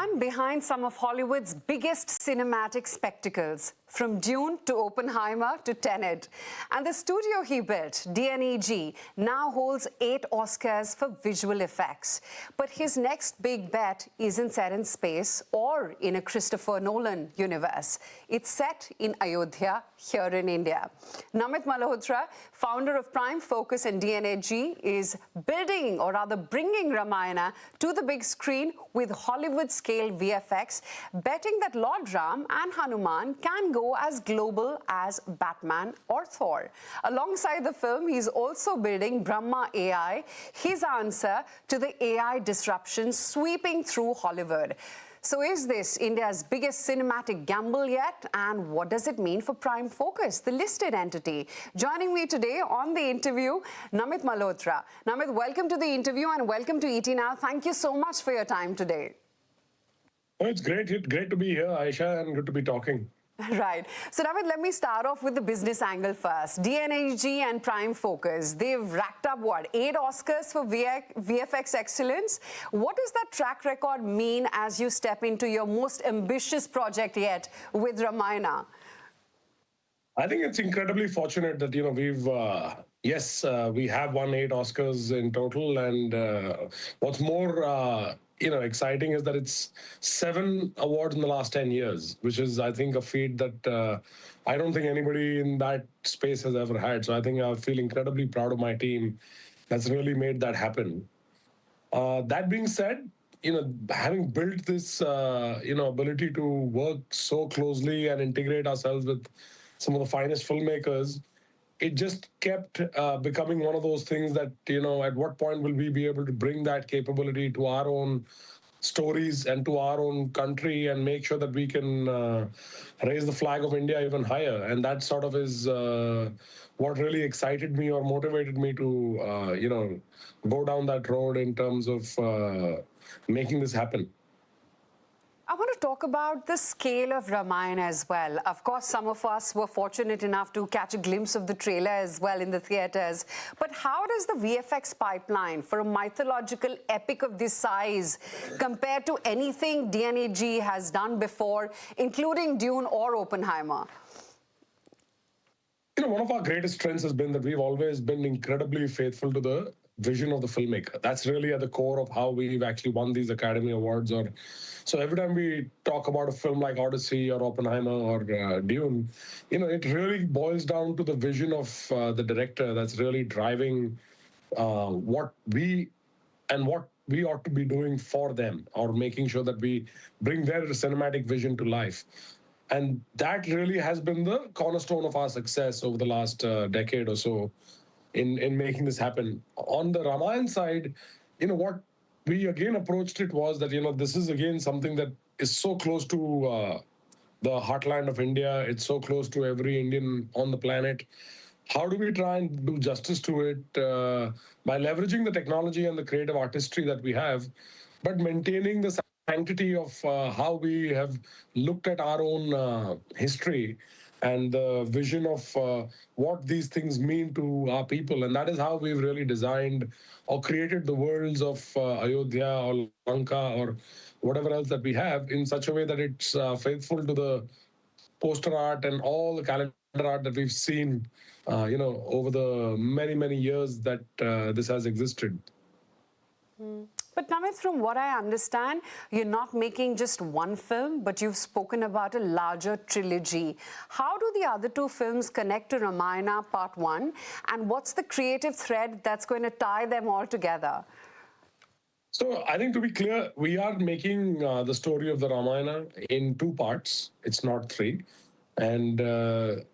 man behind some of Hollywood's biggest cinematic spectacles, from Dune to Oppenheimer to Tenet. And the studio he built, DNEG, now holds 8 Oscars for visual effects. But his next big bet isn't set in space or in a Christopher Nolan universe. It's set in Ayodhya, here in India. Namit Malhotra, founder of Prime Focus and DNEG, is building, or rather bringing, Ramayana to the big screen with Hollywood-scale VFX, betting that Lord Ram and Hanuman can go as global as Batman or Thor. Alongside the film, he's also building Brahma AI, his answer to the AI disruption sweeping through Hollywood. So is this India's biggest cinematic gamble yet? And what does it mean for Prime Focus, the listed entity? Joining me today on the interview, Namit Malhotra. Namit, welcome to the interview and welcome to ET Now. Thank you so much for your time today. Oh, it's great to be here, Aisha, and good to be talking. Right. So, Namit, let me start off with the business angle first. DNEG and Prime Focus, they've racked up, what, 8 Oscars for VFX excellence? What does that track record mean as you step into your most ambitious project yet with Ramayana? I think it's incredibly fortunate that, we've, we have won 8 Oscars in total. And what's more, exciting is that it's 7 awards in the last 10 years, which is, I think, a feat that I don't think anybody in that space has ever had. So I think I feel incredibly proud of my team that's really made that happen. That being said, having built this, ability to work so closely and integrate ourselves with some of the finest filmmakers, it just kept becoming one of those things that, at what point will we be able to bring that capability to our own stories and to our own country and make sure that we can raise the flag of India even higher. And that sort of is what really excited me or motivated me to, go down that road in terms of making this happen. I want to talk about the scale of Ramayana as well. Of course, some of us were fortunate enough to catch a glimpse of the trailer as well in the theatres. But how does the VFX pipeline for a mythological epic of this size compare to anything DNEG has done before, including Dune or Oppenheimer? One of our greatest strengths has been that we've always been incredibly faithful to the vision of the filmmaker. That's really at the core of how we've actually won these Academy Awards. So every time we talk about a film like Odyssey or Oppenheimer or Dune, it really boils down to the vision of the director that's really driving what we ought to be doing for them, or making sure that we bring their cinematic vision to life. And that really has been the cornerstone of our success over the last decade or so in making this happen. On the Ramayana side, what we again approached it was that, this is again something that is so close to the heartland of India. It's so close to every Indian on the planet. How do we try and do justice to it by leveraging the technology and the creative artistry that we have, but maintaining the sanctity of how we have looked at our own history and the vision of what these things mean to our people. And that is how we've really designed or created the worlds of Ayodhya or Lanka or whatever else that we have in such a way that it's faithful to the poster art and all the calendar art that we've seen, over the many, many years that this has existed. But Namit, from what I understand, you're not making just one film, but you've spoken about a larger trilogy. How do the other 2 films connect to Ramayana Part 1? And what's the creative thread that's going to tie them all together? So I think, to be clear, we are making the story of the Ramayana in 2 parts. It's not 3. And the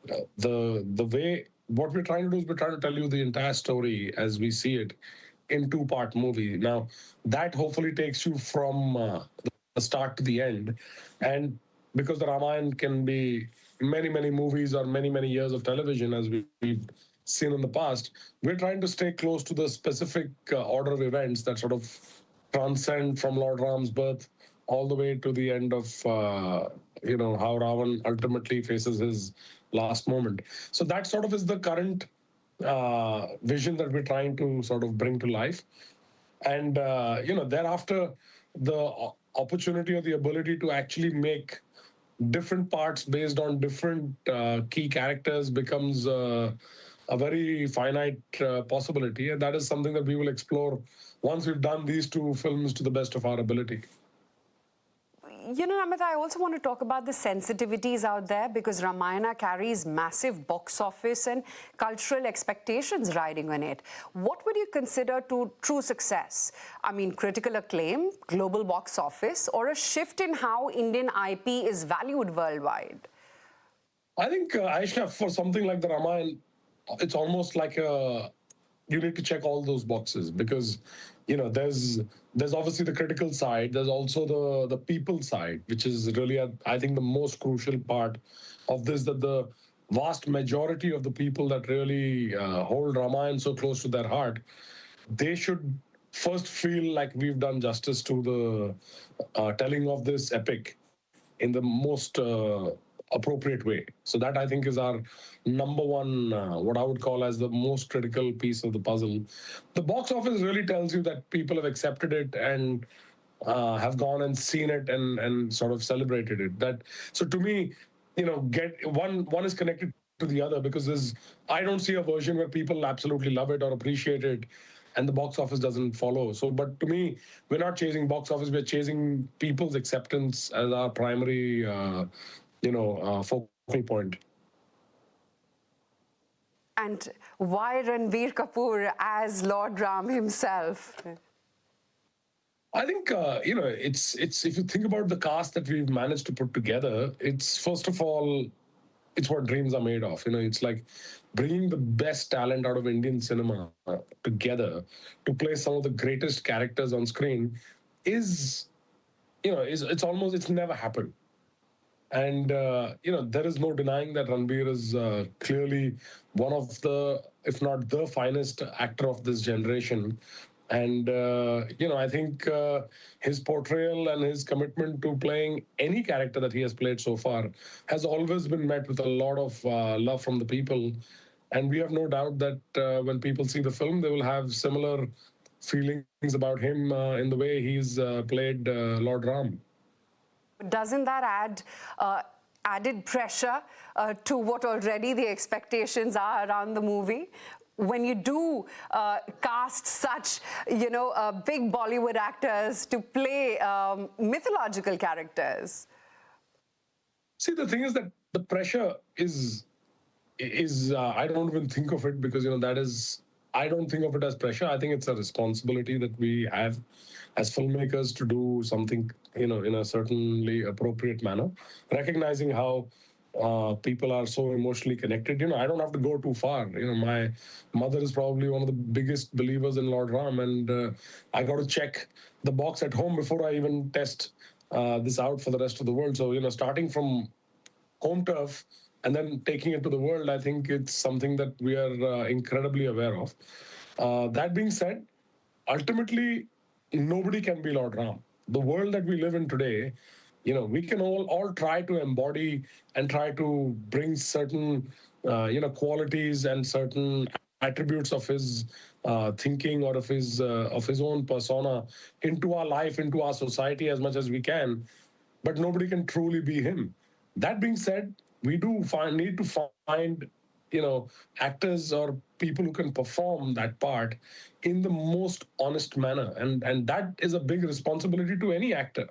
way, what we're trying to do is we're trying to tell you the entire story as we see it in 2-part movie. Now, that hopefully takes you from the start to the end. And because the Ramayana can be many, many movies or many, many years of television, as we've seen in the past, we're trying to stay close to the specific order of events that sort of transcend from Lord Ram's birth all the way to the end of, how Ravan ultimately faces his last moment. So that sort of is the current vision that we're trying to sort of bring to life. And, thereafter, the opportunity or the ability to actually make different parts based on different key characters becomes a very finite possibility. And that is something that we will explore once we've done these two films to the best of our ability. You know, Namit, I also want to talk about the sensitivities out there because Ramayana carries massive box office and cultural expectations riding on it. What would you consider to true success? I mean, critical acclaim, global box office, or a shift in how Indian IP is valued worldwide? I think, Aisha, for something like the Ramayana, it's almost like you need to check all those boxes because there's obviously the critical side. There's also the people side, which is really I think the most crucial part of this. That the vast majority of the people that really hold Ramayana so close to their heart, they should first feel like we've done justice to the telling of this epic in the most appropriate way. So that I think is our number one, what I would call as the most critical piece of the puzzle. The box office really tells you that people have accepted it and have gone and seen it and sort of celebrated it. That so to me, get one is connected to the other because I don't see a version where people absolutely love it or appreciate it and the box office doesn't follow. So, but to me, we're not chasing box office, we're chasing people's acceptance as our primary, focal point. And why Ranbir Kapoor as Lord Ram himself? I think it's if you think about the cast that we've managed to put together, it's first of all, it's what dreams are made of. It's like bringing the best talent out of Indian cinema together to play some of the greatest characters on screen is it's almost it's never happened. And there is no denying that Ranbir is clearly one of the, if not the finest actor of this generation. And I think his portrayal and his commitment to playing any character that he has played so far has always been met with a lot of love from the people. And we have no doubt that when people see the film, they will have similar feelings about him in the way he's played Lord Ram. Doesn't that add added pressure to what already the expectations are around the movie? When you do cast such, big Bollywood actors to play mythological characters? See, the thing is that the pressure is I don't even think of it because that is I don't think of it as pressure. I think it's a responsibility that we have as filmmakers to do something in a certainly appropriate manner, recognizing how people are so emotionally connected. I don't have to go too far. My mother is probably one of the biggest believers in Lord Ram, and I got to check the box at home before I even test this out for the rest of the world. So starting from home turf and then taking it to the world, I think it's something that we are incredibly aware of. That being said, ultimately, nobody can be Lord Ram. The world that we live in today, we can all try to embody and try to bring certain, qualities and certain attributes of his thinking or of his own persona into our life, into our society as much as we can, but nobody can truly be him. That being said, we do need to find actors or people who can perform that part in the most honest manner, and that is a big responsibility to any actor.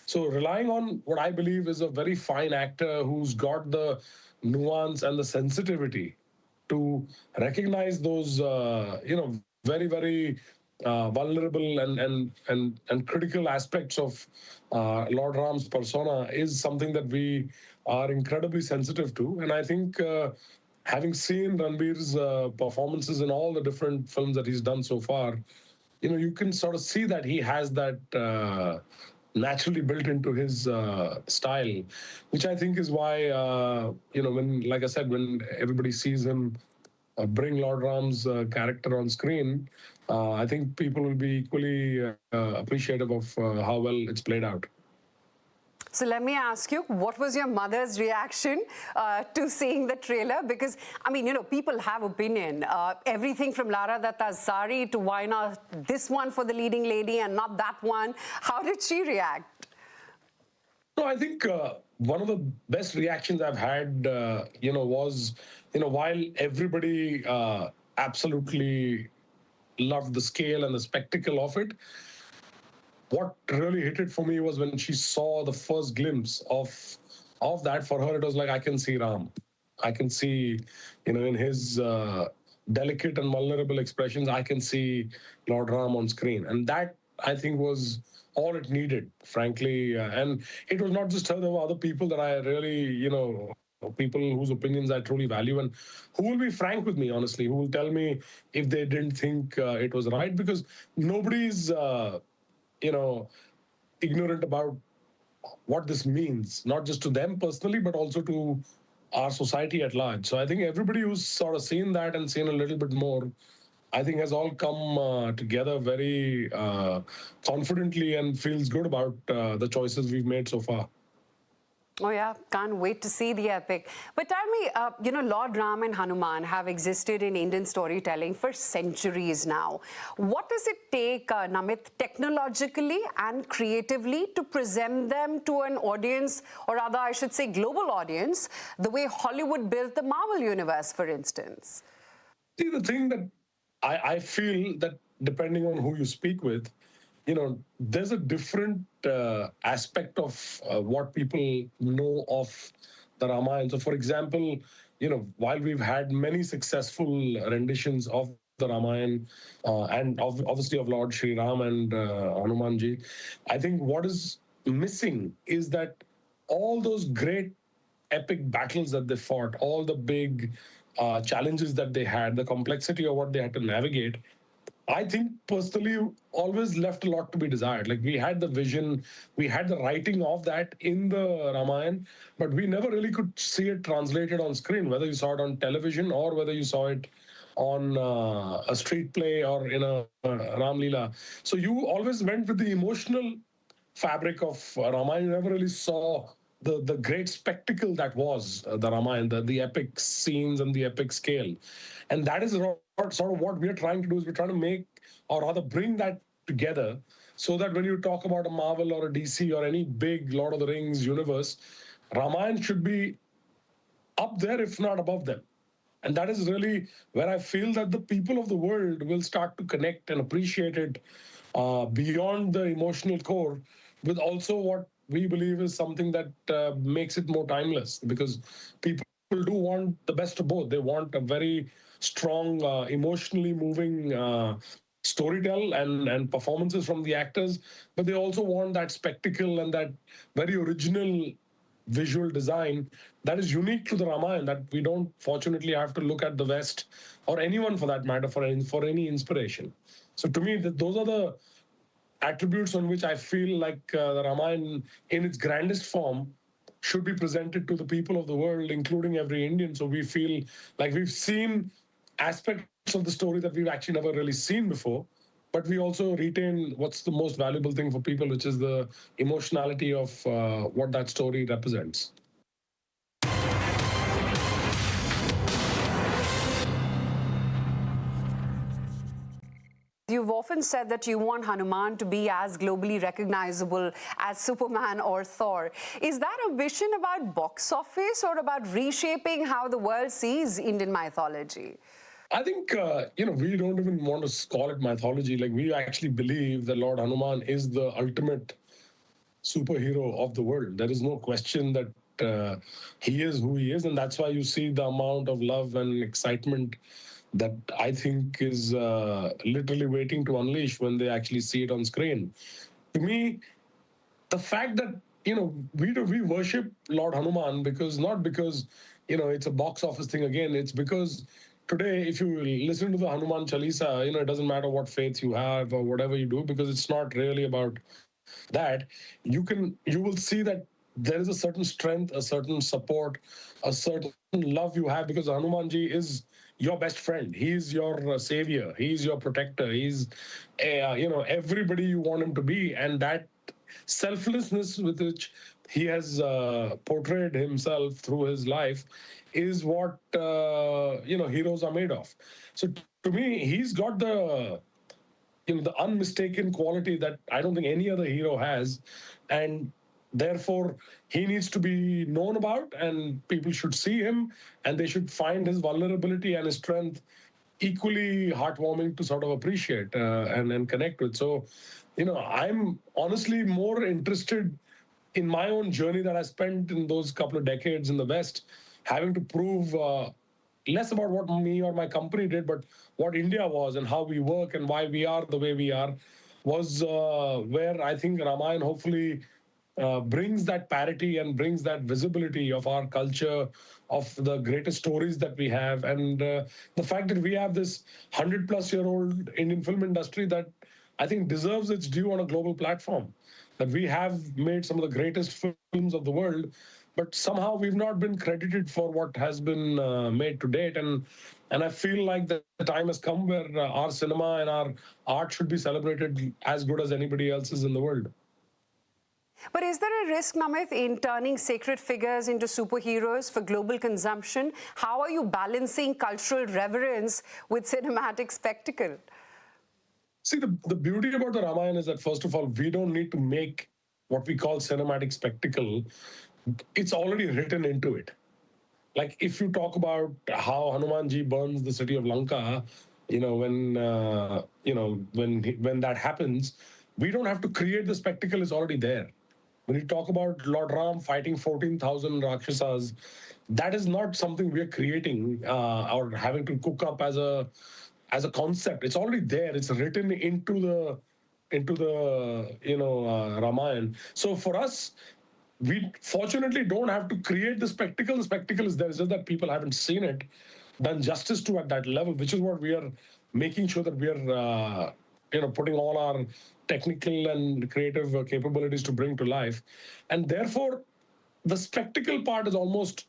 So relying on what I believe is a very fine actor who's got the nuance and the sensitivity to recognize those very very vulnerable and critical aspects of Lord Ram's persona is something that we are incredibly sensitive to. And I think having seen Ranbir's performances in all the different films that he's done so far, you can sort of see that he has that naturally built into his style, which I think is why, when, like I said, when everybody sees him bring Lord Ram's character on screen, I think people will be equally appreciative of how well it's played out. So let me ask you, what was your mother's reaction to seeing the trailer? Because, I mean, people have opinion. Everything from Lara Datta's sari to why not this one for the leading lady and not that one. How did she react? No, I think one of the best reactions I've had, was, while everybody absolutely loved the scale and the spectacle of it, what really hit it for me was when she saw the first glimpse of that. For her, it was like, I can see Ram. I can see, in his delicate and vulnerable expressions, I can see Lord Ram on screen. And that, I think, was all it needed, frankly. And it was not just her, there were other people that I really, people whose opinions I truly value, and who will be frank with me, honestly, who will tell me if they didn't think it was right, because nobody's you know ignorant about what this means, not just to them personally, but also to our society at large. So I think everybody who's sort of seen that and seen a little bit more, I think, has all come together very confidently and feels good about the choices we've made so far. Oh yeah, can't wait to see the epic. But tell me, Lord Ram and Hanuman have existed in Indian storytelling for centuries now. What does it take, Namit, technologically and creatively to present them to an audience, or rather I should say global audience, the way Hollywood built the Marvel universe, for instance? See, the thing that I feel that depending on who you speak with, there's a different aspect of what people know of the Ramayana. So, for example, while we've had many successful renditions of the Ramayana obviously of Lord Sri Ram and Hanumanji, I think what is missing is that all those great epic battles that they fought, all the big challenges that they had, the complexity of what they had to navigate, I think personally always left a lot to be desired. Like, we had the vision, we had the writing of that in the Ramayana, but we never really could see it translated on screen, whether you saw it on television or whether you saw it on a street play or in a Ram Leela. So you always went with the emotional fabric of Ramayana. You never really saw the great spectacle that was the Ramayana, the epic scenes and the epic scale. And that is sort of what we're trying to do, is we're trying to make, or rather bring that together, so that when you talk about a Marvel or a DC or any big Lord of the Rings universe, Ramayana should be up there, if not above them. And that is really where I feel that the people of the world will start to connect and appreciate it beyond the emotional core, with also what we believe is something that makes it more timeless. Because people do want the best of both. They want a very strong, emotionally moving storytell and performances from the actors, but they also want that spectacle and that very original visual design that is unique to the Ramayana, that we don't fortunately have to look at the West, or anyone for that matter, for any inspiration. So to me, those are the attributes on which I feel like the Ramayana in its grandest form should be presented to the people of the world, including every Indian. So we feel like we've seen aspects of the story that we've actually never really seen before. But we also retain what's the most valuable thing for people, which is the emotionality of what that story represents. You've often said that you want Hanuman to be as globally recognizable as Superman or Thor. Is that ambition about box office or about reshaping how the world sees Indian mythology? I think, we don't even want to call it mythology. Like, we actually believe that Lord Hanuman is the ultimate superhero of the world. There is no question that he is who he is. And that's why you see the amount of love and excitement that I think is literally waiting to unleash when they actually see it on screen. To me, the fact that we worship Lord Hanuman, because not because it's a box office thing. Again, it's because today, if you listen to the Hanuman Chalisa, it doesn't matter what faith you have or whatever you do, because it's not really about that. You will see that there is a certain strength, a certain support, a certain love you have, because Hanumanji is your best friend. He's your savior. He's your protector. He's everybody you want him to be. And that selflessness with which he has portrayed himself through his life is what heroes are made of. So to me, he's got the unmistaken quality that I don't think any other hero has. And therefore he needs to be known about, and people should see him, and they should find his vulnerability and his strength equally heartwarming to sort of appreciate and connect with. So, I'm honestly more interested in my own journey that I spent in those couple of decades in the West, having to prove less about what me or my company did, but what India was and how we work and why we are the way we are, was where I think Ramayana hopefully brings that parity and brings that visibility of our culture, of the greatest stories that we have, and the fact that we have this 100-plus-year-old Indian film industry that I think deserves its due on a global platform. That we have made some of the greatest films of the world, but somehow we've not been credited for what has been made to date. And I feel like the time has come where our cinema and our art should be celebrated as good as anybody else's in the world. But is there a risk, Namit, in turning sacred figures into superheroes for global consumption? How are you balancing cultural reverence with cinematic spectacle? See, the beauty about the Ramayana is that, first of all, we don't need to make what we call cinematic spectacle. It's already written into it. Like, if you talk about how Hanumanji burns the city of Lanka, when that happens, we don't have to create the spectacle; it's already there. When you talk about Lord Ram fighting 14,000 Rakshasas, that is not something we are creating or having to cook up as a concept. It's already there. It's written into the Ramayana. So for us, we fortunately don't have to create the spectacle. The spectacle is there. It's just that people haven't seen it done justice to at that level, which is what we are making sure that we are, putting all our technical and creative capabilities to bring to life. And therefore, the spectacle part is almost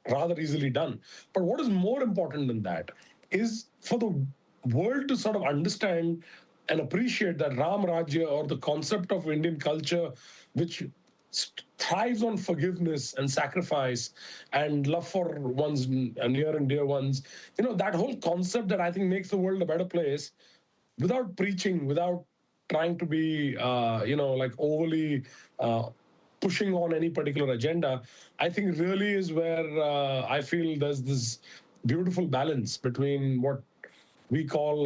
rather easily done. But what is more important than that is for the world to sort of understand and appreciate that Ram Rajya, or the concept of Indian culture, which thrives on forgiveness and sacrifice and love for one's near and dear ones. That whole concept that I think makes the world a better place, without preaching, without trying to be, like overly pushing on any particular agenda, I think really is where I feel there's this beautiful balance between what we call,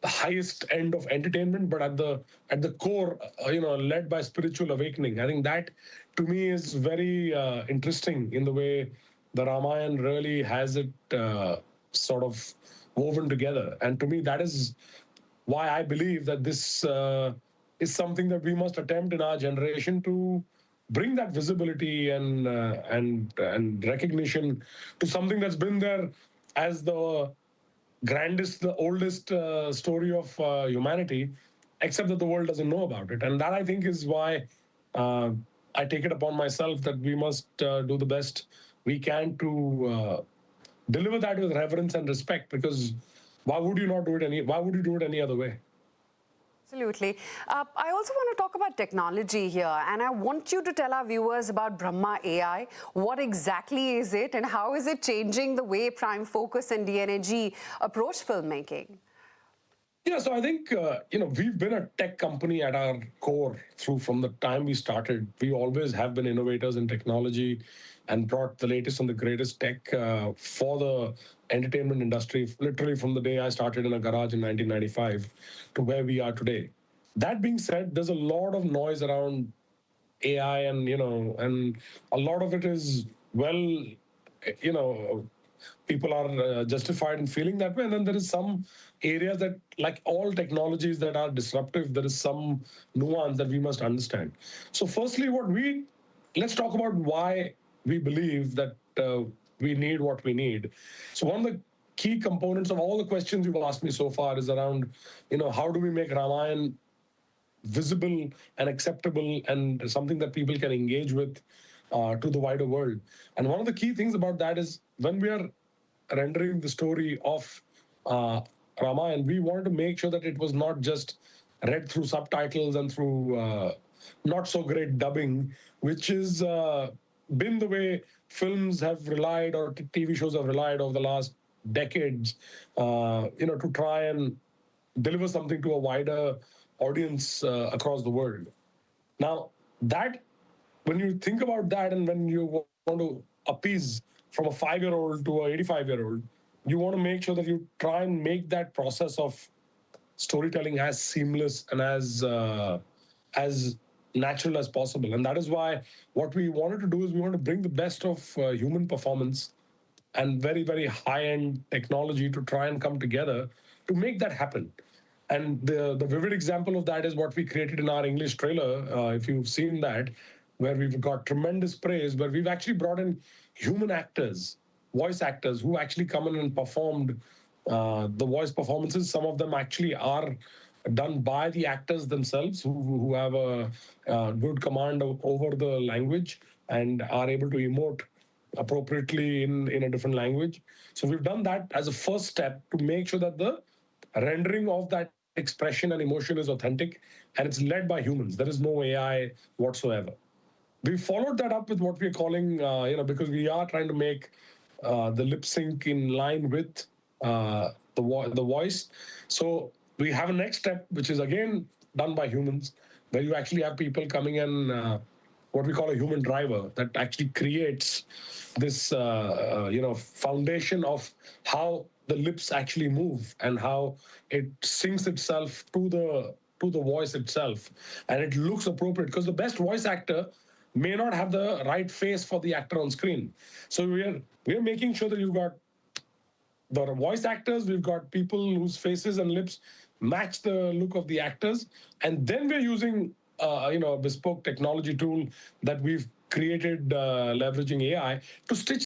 the highest end of entertainment, but at the core, led by spiritual awakening. I think that, to me, is very interesting in the way the Ramayana really has it sort of woven together. And to me, that is why I believe that this is something that we must attempt in our generation to bring that visibility and recognition to something that's been there as the grandest, the oldest story of humanity, except that the world doesn't know about it. And that, I think, is why uh, I take it upon myself that we must do the best we can to deliver that with reverence and respect. Because why would you do it any other way? Absolutely. I also want to talk about technology here, and I want you to tell our viewers about Brahma AI. What exactly is it, and how is it changing the way Prime Focus and DNAG approach filmmaking? Yeah, so I think we've been a tech company at our core through from the time we started. We always have been innovators in technology and brought the latest and the greatest tech for the entertainment industry. Literally from the day I started in a garage in 1995 to where we are today. That being said, there's a lot of noise around AI, and a lot of it is, well, people are justified in feeling that way. And then there is some areas that, like all technologies that are disruptive, there is some nuance that we must understand. So firstly, let's talk about why we believe that we need what we need. So one of the key components of all the questions you've asked me so far is around, how do we make Ramayana visible and acceptable and something that people can engage with to the wider world. And one of the key things about that is, when we are rendering the story of Ramayana, we wanted to make sure that it was not just read through subtitles and through not so great dubbing, which is been the way films have relied, or TV shows have relied over the last decades, to try and deliver something to a wider audience across the world. Now, that when you think about that, and when you want to appease from a 5-year-old to a 85-year-old, you want to make sure that you try and make that process of storytelling as seamless and as natural as possible. And that is why what we wanted to do is we want to bring the best of human performance and very, very high-end technology to try and come together to make that happen. And the vivid example of that is what we created in our English trailer, if you've seen that, where we've got tremendous praise, where we've actually brought in human actors, voice actors, who actually come in and performed the voice performances. Some of them actually are done by the actors themselves, who have a good command over the language and are able to emote appropriately in a different language. So we've done that as a first step to make sure that the rendering of that expression and emotion is authentic, and it's led by humans. There is no AI whatsoever. We followed that up with what we're calling, because we are trying to make the lip sync in line with the voice. So we have a next step, which is again done by humans, where you actually have people coming in, what we call a human driver, that actually creates this, foundation of how the lips actually move and how it syncs itself to the voice itself, and it looks appropriate, because the best voice actor may not have the right face for the actor on screen. So we're making sure that you've got the voice actors, we've got people whose faces and lips match the look of the actors, and then we're using a bespoke technology tool that we've created, leveraging AI, to stitch